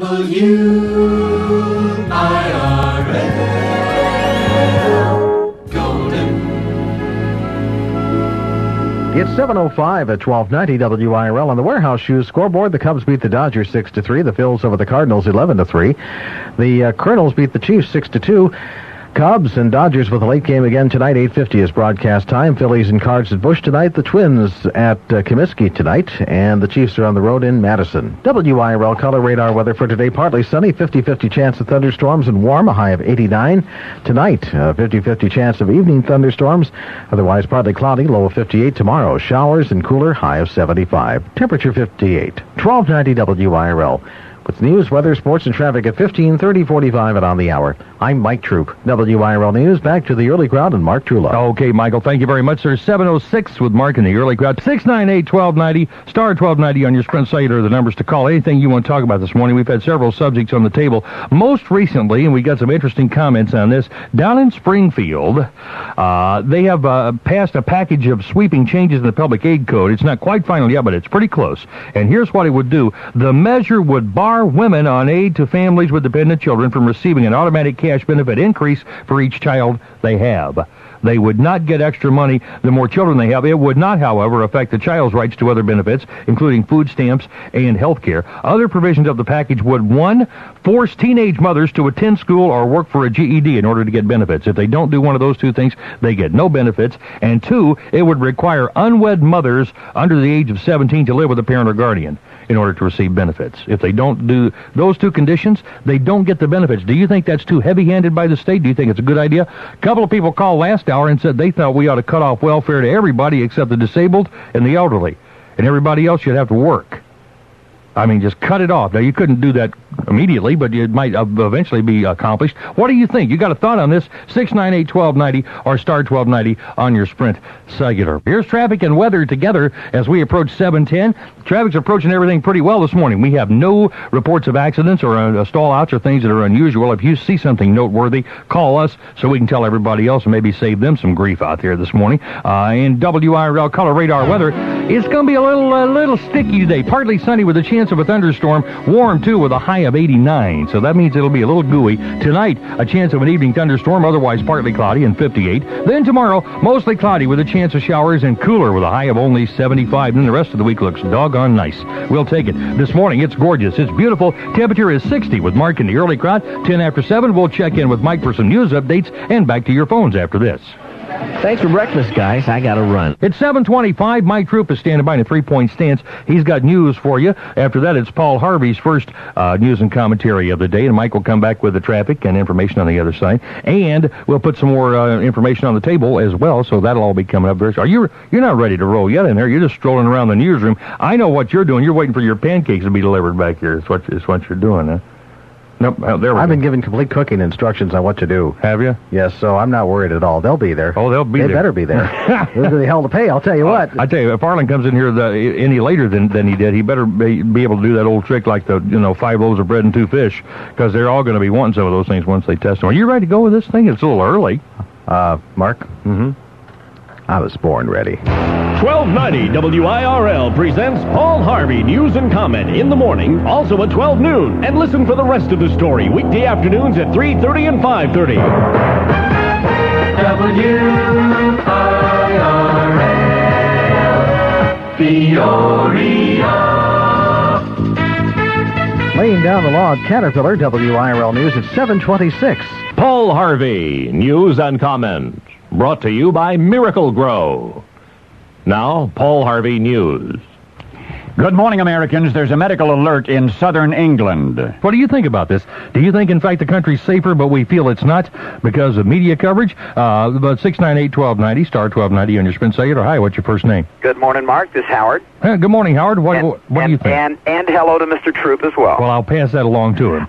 Golden. It's 7:05 at 1290 WIRL on the Warehouse Shoes scoreboard. The Cubs beat the Dodgers 6-3. The Phils over the Cardinals 11-3. The Colonels beat the Chiefs 6-2. Cubs and Dodgers with a late game again tonight. 8:50 is broadcast time. Phillies and Cards at Busch tonight. The Twins at Comiskey tonight. And the Chiefs are on the road in Madison. WIRL color radar weather for today. Partly sunny. 50-50 chance of thunderstorms and warm. A high of 89. Tonight, 50-50 chance of evening thunderstorms. Otherwise, partly cloudy. Low of 58. Tomorrow, showers and cooler. High of 75. Temperature 58. 1290 WIRL. With news, weather, sports, and traffic at 15, 30, 45, and on the hour. I'm Mike Troop. WIRL News, back to the early crowd and Marc Truelove. Okay, Michael, thank you very much, sir. 7:06 with Mark in the early crowd. 698-1290, star 1290 on your Sprint Cellular, the numbers to call. Anything you want to talk about this morning. We've had several subjects on the table. Most recently, and we got some interesting comments on this, down in Springfield, they have passed a package of sweeping changes in the Public Aid Code. It's not quite final yet, but it's pretty close. And here's what it would do. The measure would bar women on aid to families with dependent children from receiving an automatic cash benefit increase for each child they have. They would not get extra money the more children they have. It would not, however, affect the child's rights to other benefits, including food stamps and health care. Other provisions of the package would, 1, force teenage mothers to attend school or work for a GED in order to get benefits. If they don't do one of those two things, they get no benefits. And 2, it would require unwed mothers under the age of 17 to live with a parent or guardian in order to receive benefits. If they don't do those two conditions, they don't get the benefits. Do you think that's too heavy-handed by the state? Do you think it's a good idea? A couple of people called last hour and said they thought we ought to cut off welfare to everybody except the disabled and the elderly, and everybody else should have to work. I mean, just cut it off. Now, you couldn't do that immediately, but it might eventually be accomplished. What do you think? You got a thought on this? 698-1290 or star 1290 on your Sprint Cellular. Here's traffic and weather together as we approach 7:10. Traffic's approaching everything pretty well this morning. We have no reports of accidents or stall-outs or things that are unusual. If you see something noteworthy, call us so we can tell everybody else and maybe save them some grief out there this morning. In WIRL color radar weather, it's going to be a little sticky today. Partly sunny with a chance of a thunderstorm. Warm, too, with a high of 89. So that means it'll be a little gooey. Tonight, a chance of an evening thunderstorm, otherwise partly cloudy, and 58. Then tomorrow, mostly cloudy with a chance of showers and cooler with a high of only 75. Then the rest of the week looks doggone nice. We'll take it. This morning, it's gorgeous. It's beautiful. Temperature is 60 with Mark in the early crowd. 10 after 7, we'll check in with Mike for some news updates and back to your phones after this. Thanks for breakfast, guys. I got to run. It's 7:25. Mike Troop is standing by in a three-point stance. He's got news for you. After that, it's Paul Harvey's first news and commentary of the day, and Mike will come back with the traffic and information on the other side. And we'll put some more information on the table as well, so that'll all be coming up very soon. You're not ready to roll yet in there. You're just strolling around the newsroom. I know what you're doing. You're waiting for your pancakes to be delivered back here. It's what you're doing, huh? Nope. Oh, there we go. I've been given complete cooking instructions on what to do. Have you? Yes, so I'm not worried at all. They'll be there. Oh, they'll be there. They better be there. There's going to be hell to pay, I'll tell you what. I tell you, if Arlen comes in here any later than he did, he better be able to do that old trick like 5 loaves of bread and 2 fish, because they're all going to be wanting some of those things once they test them. Are you ready to go with this thing? It's a little early. Mark? Mm-hmm. I was born ready. 1290 WIRL presents Paul Harvey News and Comment in the morning, also at 12 noon. And listen for the rest of the story weekday afternoons at 3:30 and 5:30. WIRL Peoria. Laying down the law at Caterpillar, WIRL News at 7:26. Paul Harvey News and Comment, brought to you by Miracle Grow. Now, Paul Harvey News. Good morning, Americans. There's a medical alert in southern England. What do you think about this? Do you think, in fact, the country's safer, but we feel it's not because of media coverage? But 698-1290, star 1290 on your Sprint Cellular. Hi, what's your first name? Good morning, Mark. This is Howard. Good morning, Howard. What do you think? And hello to Mr. Troop as well. Well, I'll pass that along to him.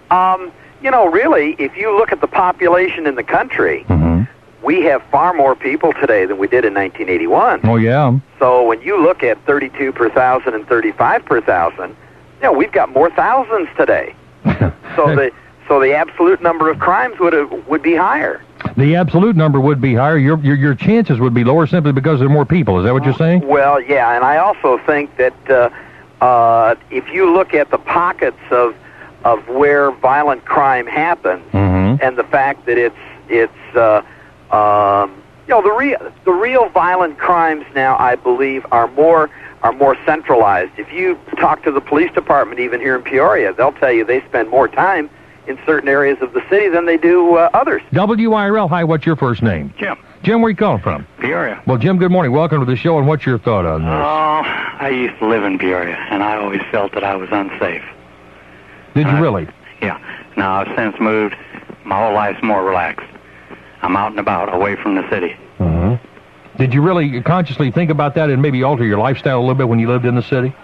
Really, if you look at the population in the country, we have far more people today than we did in 1981. Oh, yeah. So when you look at 32 per thousand and 35 per thousand, we've got more thousands today. So the absolute number of crimes would be higher. The absolute number would be higher. Your chances would be lower simply because there are more people. Is that what you're saying? Well, yeah, and I also think that if you look at the pockets of where violent crime happens, and the fact that it's the real violent crimes now, I believe, are more centralized. If you talk to the police department, even here in Peoria, they'll tell you they spend more time in certain areas of the city than they do others. WIRL, hi, what's your first name? Jim. Jim, where you calling from? Peoria. Well, Jim, good morning. Welcome to the show, and what's your thought on this? I used to live in Peoria, and I always felt that I was unsafe. Did you really? Yeah. Now, I've since moved. My whole life's more relaxed. I'm out and about, away from the city. Did you really consciously think about that and maybe alter your lifestyle a little bit when you lived in the city?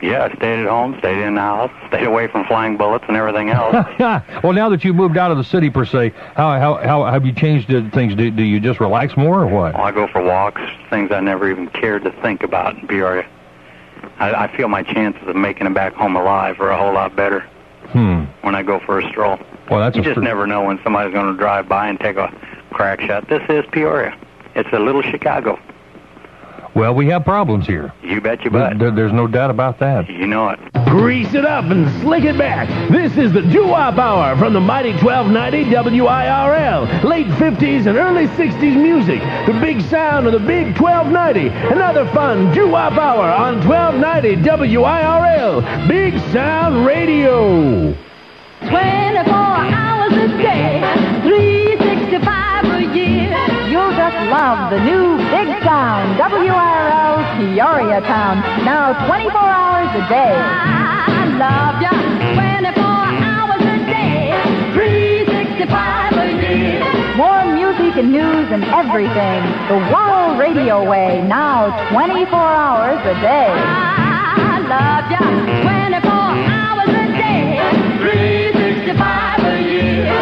Yeah, I stayed at home, stayed in the house, stayed away from flying bullets and everything else. Well, now that you moved out of the city, per se, how have you changed things? Do you just relax more or what? Well, I go for walks, things I never even cared to think about in Peoria. I feel my chances of making it back home alive are a whole lot better when I go for a stroll. Well, you just never know when somebody's going to drive by and take a crack shot. This is Peoria. It's a little Chicago. Well, we have problems here. You bet you bet. There's no doubt about that. You know it. Grease it up and slick it back. This is the doo-wop hour from the mighty 1290 WIRL. Late 50s and early 60s music. The big sound of the big 1290. Another fun doo-wop hour on 1290 WIRL. Big Sound Radio. 24 hours a day, 365 a year. You'll just love the new Big Sound, WIRL Peoria Town. Now 24 hours a day. I love ya. 24 hours a day, 365 a year. More music and news and everything. The WIRL Radio way. Now 24 hours a day. I love ya. 24 hours a day, 365 a year.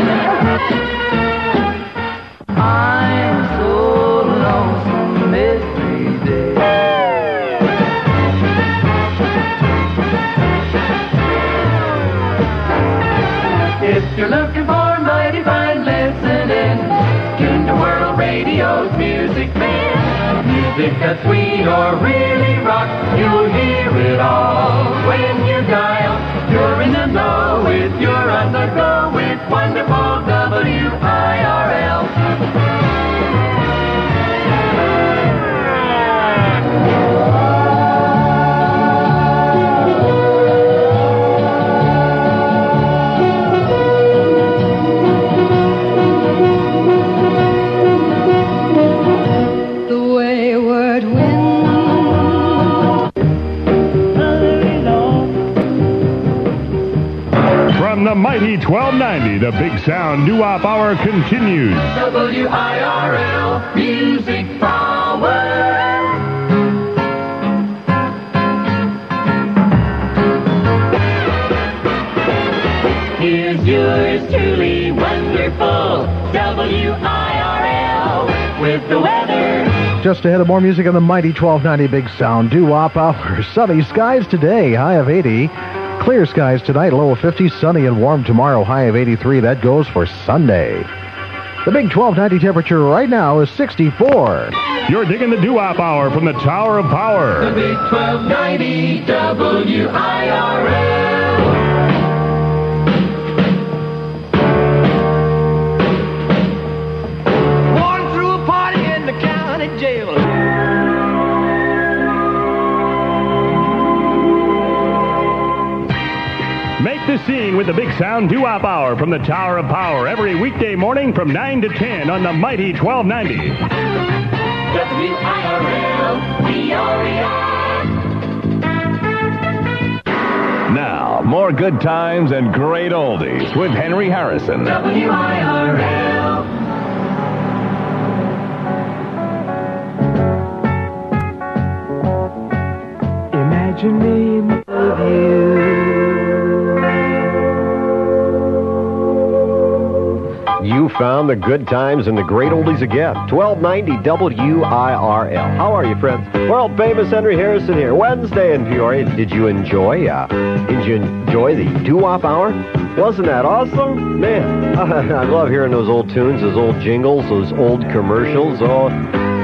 I'm so lonesome every day. If you're looking for mighty fine listening, tune to WIRL Radio's Music Man. Music that's sweet or really rock, you'll hear it all when you dial. You're in the know with your on the go with wonderful WIRL. The wayward wind. From the mighty 1290, the Big Sound doo-wop hour continues. WIRL Music Power. Here's yours truly wonderful, WIRL with the weather. Just ahead of more music on the mighty 1290 Big Sound doo-wop hour. Sunny skies today, high of 80. Clear skies tonight, low of 50. Sunny and warm tomorrow, high of 83. That goes for Sunday. The big 1290 temperature right now is 64. You're digging the doo-wop hour from the Tower of Power. The big 1290 WIRL. Make the scene with the Big Sound doo-wop hour from the Tower of Power every weekday morning from 9 to 10 on the mighty 1290. WIRL Peoria. Now, more good times and great oldies with Henry Harrison. WIRL. Imagine me of you. You found the good times and the great oldies again. 1290 WIRL. How are you, friends? World famous Henry Harrison here. Wednesday in Peoria. Did you enjoy the doo-wop hour? Wasn't that awesome? Man, I love hearing those old tunes, those old jingles, those old commercials. Oh,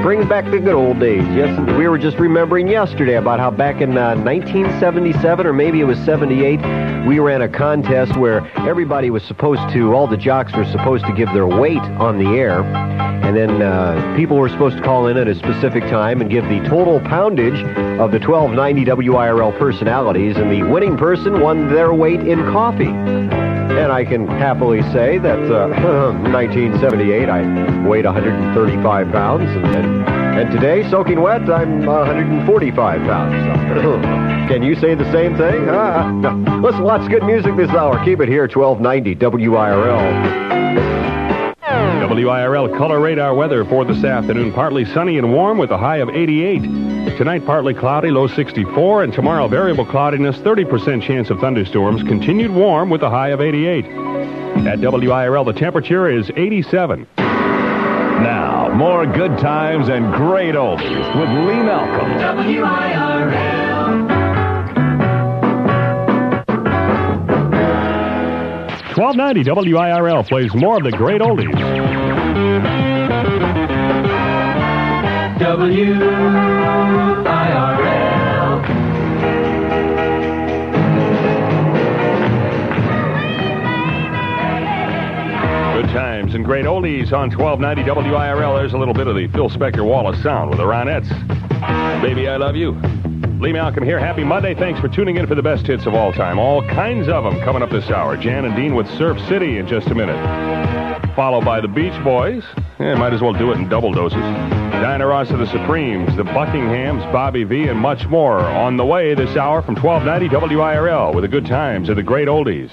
Brings back the good old days. Yes, we were just remembering yesterday about how back in 1977, or maybe it was 78, we ran a contest where everybody was supposed to, all the jocks were supposed to give their weight on the air, and then people were supposed to call in at a specific time and give the total poundage of the 1290 WIRL personalities, and the winning person won their weight in coffee. And I can happily say that 1978, I weighed 135 pounds, and today, soaking wet, I'm 145 pounds. Can you say the same thing? No. Listen, lots of good music this hour. Keep it here, 1290 WIRL. WIRL color radar weather for this afternoon. Partly sunny and warm with a high of 88. Tonight, partly cloudy, low 64. And tomorrow, variable cloudiness, 30% chance of thunderstorms. Continued warm with a high of 88. At WIRL, the temperature is 87. Now, more good times and great oldies with Lee Malcolm. WIRL. 1290 WIRL plays more of the great oldies. WIRL. Good times and great oldies on 1290 WIRL. There's a little bit of the Phil Spector wall of sound with the Ronettes. Baby, I love you. Lee Malcolm here. Happy Monday. Thanks for tuning in for the best hits of all time. All kinds of them coming up this hour. Jan and Dean with Surf City in just a minute. Followed by the Beach Boys. Might as well do it in double doses. Diana Ross of the Supremes, the Buckinghams, Bobby V, and much more on the way this hour from 1290 WIRL with the good times of the great oldies.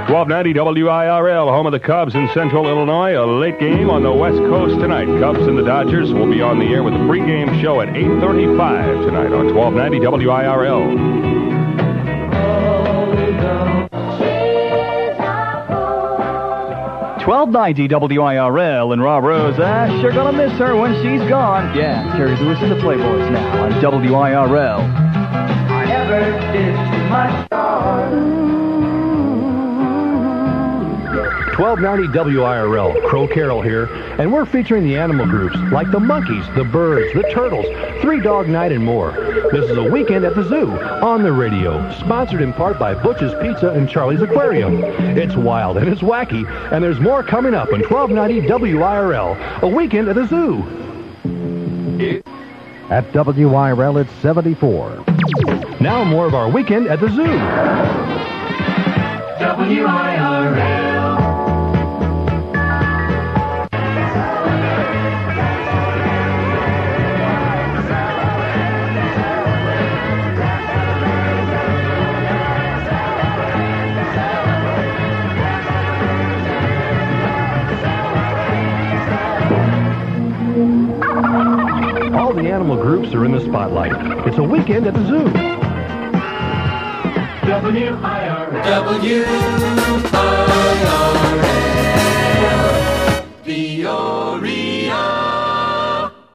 1290 WIRL, home of the Cubs in Central Illinois. A late game on the West Coast tonight. Cubs and the Dodgers will be on the air with a pregame show at 8:35 tonight on 1290 WIRL. 1290 WIRL and Robb Rose. Sure gonna miss her when she's gone. Yeah, Terry Lewis and the Playboys now on WIRL. I never did too much. 1290 WIRL, Crow Carroll here, and we're featuring the animal groups like the monkeys, the birds, the turtles, Three Dog Night, and more. This is a weekend at the zoo on the radio, sponsored in part by Butch's Pizza and Charlie's Aquarium. It's wild and it's wacky, and there's more coming up on 1290 WIRL, a weekend at the zoo. At WIRL, it's 74. Now more of our weekend at the zoo. WIRL. All the animal groups are in the spotlight. It's a weekend at the zoo. WIRL.